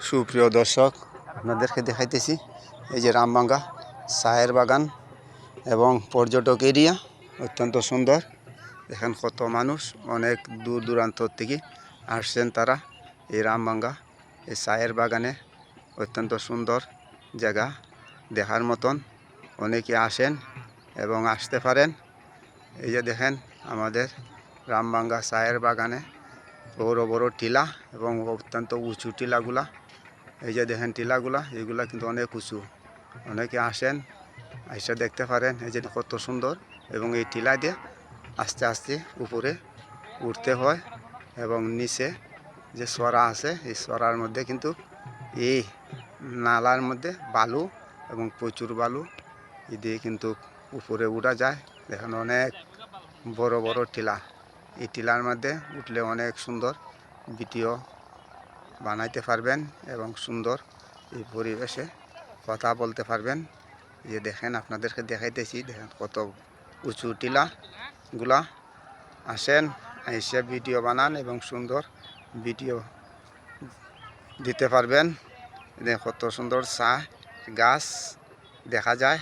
সুপ্রিয় দর্শক, আপনাদেরকে দেখাইতেছি এই যে রামবাঙ্গা চায়ের বাগান এবং পর্যটক এরিয়া অত্যন্ত সুন্দর। দেখেন কত মানুষ অনেক দূর দূরান্ত থেকে আসছেন তারা এই রামবাঙ্গা এই চায়ের বাগানে। অত্যন্ত সুন্দর জায়গা, দেখার মতন। অনেকে আসেন এবং আসতে পারেন। এই যে দেখেন আমাদের রামবাঙ্গা চায়ের বাগানে বড় বড় টিলা এবং অত্যন্ত উঁচু টিলাগুলা। এই যে দেখেন টিলাগুলা, এইগুলা কিন্তু অনেক উঁচু। অনেকে আসেন, এসে দেখতে পারেন এই যে কত সুন্দর। এবং এই টিলা দিয়ে আস্তে আস্তে উপরে উঠতে হয় এবং নিচে যে সরা আছে এই সরার মধ্যে কিন্তু এই নালার মধ্যে বালু এবং প্রচুর বালু দিয়ে কিন্তু উপরে উঠা যায়। দেখেন অনেক বড় বড় টিলা। এই টিলার মধ্যে উঠলে অনেক সুন্দর ভিডিও বানাইতে পারবেন এবং সুন্দর এই পরিবেশে কথা বলতে পারবেন। যে দেখেন আপনাদেরকে দেখাইতেছি, দেখেন কত উঁচু টিলাগুলা। আসেন, এসে ভিডিও বানান এবং সুন্দর ভিডিও দিতে পারবেন। কত সুন্দর চা গাছ দেখা যায়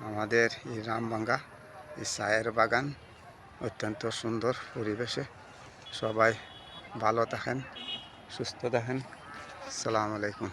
আমাদের এই রামবাঙ্গা এই চায়ের বাগান। অত্যন্ত সুন্দর পরিবেশে। সবাই ভালো থাকেন, সুস্থ থাকেন। আসসালামু আলাইকুম।